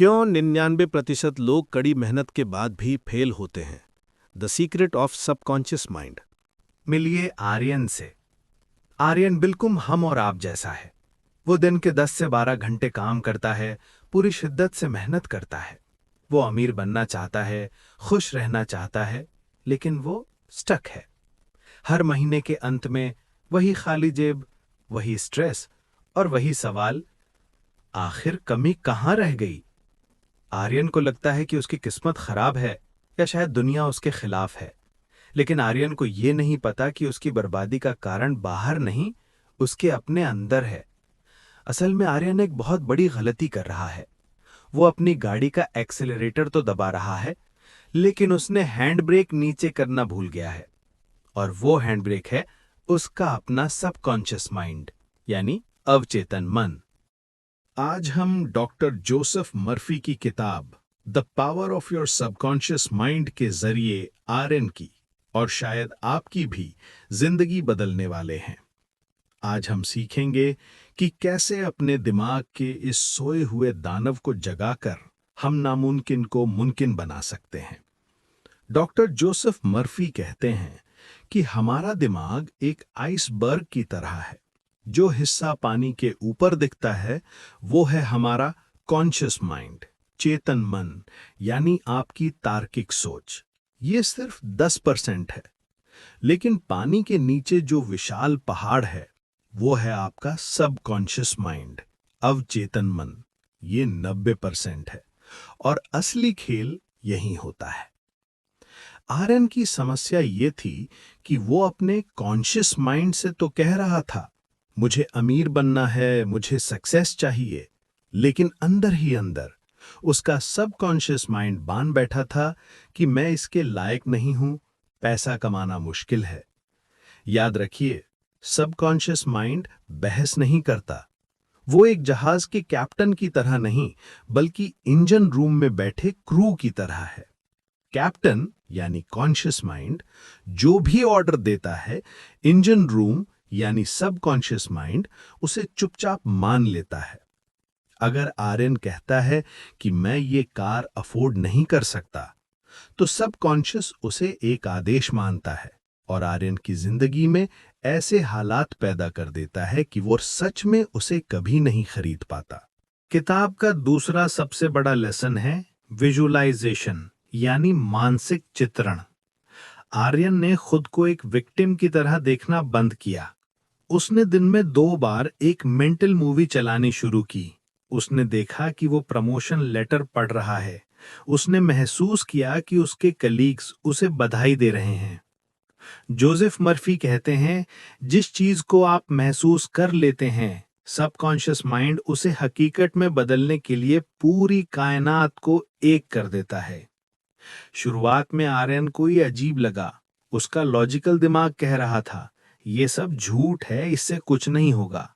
क्यों 99% लोग कड़ी मेहनत के बाद भी फेल होते हैं? The secret of subconscious mind. मिलिए आर्यन से। आर्यन बिल्कुल हम और आप जैसा है। वो दिन के 10 से 12 घंटे काम करता है, पूरी शिद्दत से मेहनत करता है। वो अमीर बनना चाहता है, खुश रहना चाहता है, लेकिन वो स्टक है। हर महीने के अंत में वही खाली जेब, वही स्ट्रेस और वही सवाल, आखिर कमी कहाँ रह गई? आर्यन को लगता है कि उसकी किस्मत खराब है या शायद दुनिया उसके खिलाफ है। लेकिन आर्यन को यह नहीं पता कि उसकी बर्बादी का कारण बाहर नहीं, उसके अपने अंदर है। असल में आर्यन एक बहुत बड़ी गलती कर रहा है। वो अपनी गाड़ी का एक्सेलरेटर तो दबा रहा है, लेकिन उसने हैंड ब्रेक नीचे करना भूल गया है। और वो हैंड ब्रेक है उसका अपना सबकॉन्शियस माइंड, यानी अवचेतन मन। आज हम डॉक्टर जोसेफ मर्फी की किताब the power of your subconscious mind के जरिए आर्यन की और शायद आपकी भी जिंदगी बदलने वाले हैं। आज हम सीखेंगे कि कैसे अपने दिमाग के इस सोए हुए दानव को जगाकर हम नामुमकिन को मुमकिन बना सकते हैं। डॉक्टर जोसेफ मर्फी कहते हैं कि हमारा दिमाग एक आइसबर्ग की तरह है। जो हिस्सा पानी के ऊपर दिखता है वो है हमारा कॉन्शियस माइंड, चेतन मन, यानी आपकी तार्किक सोच। ये सिर्फ 10% है। लेकिन पानी के नीचे जो विशाल पहाड़ है वो है आपका सबकॉन्शियस माइंड, अवचेतन मन। ये 90% है और असली खेल यही होता है। आर्यन की समस्या ये थी कि वो अपने कॉन्शियस माइंड से तो कह रहा था, मुझे अमीर बनना है, मुझे सक्सेस चाहिए, लेकिन अंदर ही अंदर उसका सबकॉन्शियस माइंड बांध बैठा था कि मैं इसके लायक नहीं हूं, पैसा कमाना मुश्किल है। याद रखिए, सबकॉन्शियस माइंड बहस नहीं करता। वो एक जहाज के कैप्टन की तरह नहीं, बल्कि इंजन रूम में बैठे क्रू की तरह है। कैप्टन यानी कॉन्शियस माइंड जो भी ऑर्डर देता है, इंजन रूम यानी सबकॉन्शियस माइंड उसे चुपचाप मान लेता है। अगर आर्यन कहता है कि मैं ये कार अफोर्ड नहीं कर सकता, तो सबकॉन्शियस उसे एक आदेश मानता है और आर्यन की जिंदगी में ऐसे हालात पैदा कर देता है कि वो सच में उसे कभी नहीं खरीद पाता। किताब का दूसरा सबसे बड़ा लेसन है विजुअलाइजेशन, यानी मानसिक चित्रण। आर्यन ने खुद को एक विक्टिम की तरह देखना बंद किया। उसने दिन में 2 बार एक मेंटल मूवी चलानी शुरू की। उसने देखा कि वो प्रमोशन लेटर पढ़ रहा है। उसने महसूस किया कि उसके कलीग्स उसे बधाई दे रहे हैं। जोसेफ मर्फी कहते हैं, जिस चीज को आप महसूस कर लेते हैं, सबकॉन्शियस माइंड उसे हकीकत में बदलने के लिए पूरी कायनात को एक कर देता है। शुरुआत में आर्यन को ये अजीब लगा। उसका लॉजिकल दिमाग कह रहा था, ये सब झूठ है, इससे कुछ नहीं होगा।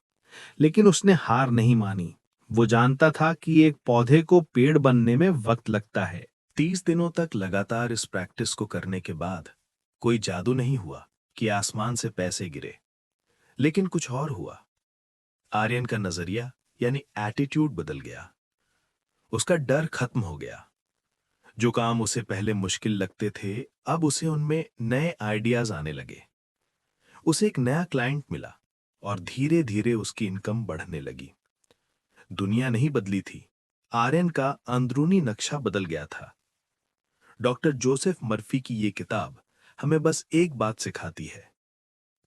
लेकिन उसने हार नहीं मानी। वो जानता था कि एक पौधे को पेड़ बनने में वक्त लगता है। 30 दिनों तक लगातार इस प्रैक्टिस को करने के बाद कोई जादू नहीं हुआ कि आसमान से पैसे गिरे, लेकिन कुछ और हुआ। आर्यन का नजरिया यानी एटीट्यूड बदल गया। उसका डर खत्म हो गया। जो काम उसे पहले मुश्किल लगते थे, अब उसे उनमें नए आइडियाज आने लगे। उसे एक नया क्लाइंट मिला और धीरे धीरे उसकी इनकम बढ़ने लगी। दुनिया नहीं बदली थी, आर्यन का अंदरूनी नक्शा बदल गया था। डॉक्टर जोसेफ मर्फी की ये किताब हमें बस एक बात सिखाती है,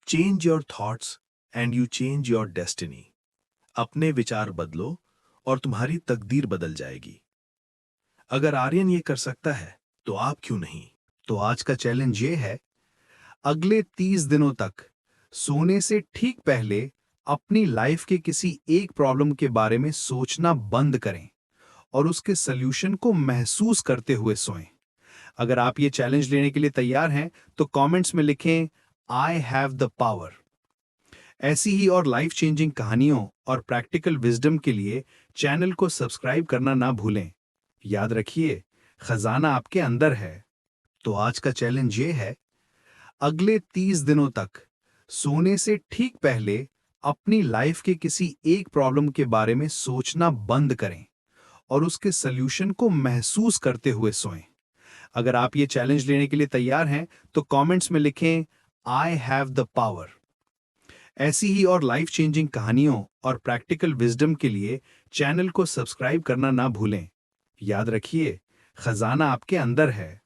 change your thoughts and you change your destiny. अपने विचार बदलो और तुम्हारी तकदीर बदल जाएगी। अगर आर्यन ये कर सकता है तो आप क्यों नहीं? तो आज का चैलेंज ये है, अगले 30 दिनों तक सोने से ठीक पहले अपनी लाइफ के किसी एक प्रॉब्लम के बारे में सोचना बंद करें और उसके सल्यूशन को महसूस करते हुए सोएं। अगर आप ये चैलेंज लेने के लिए तैयार हैं तो कमेंट्स में लिखें, आई हैव द पावर। ऐसी ही और लाइफ चेंजिंग कहानियों और प्रैक्टिकल विजडम के लिए चैनल को सब्सक्राइब करना ना भूलें। याद रखिए, खजाना आपके अंदर है। तो आज का चैलेंज ये है, अगले 30 दिनों तक सोने से ठीक पहले अपनी लाइफ के किसी एक प्रॉब्लम के बारे में सोचना बंद करें और उसके सल्यूशन को महसूस करते हुए सोएं। अगर आप ये चैलेंज लेने के लिए तैयार हैं तो कमेंट्स में लिखें आई हैव द पावर। ऐसी ही और लाइफ चेंजिंग कहानियों और प्रैक्टिकल विजडम के लिए चैनल को सब्सक्राइब करना ना भूलें। याद रखिए, खजाना आपके अंदर है,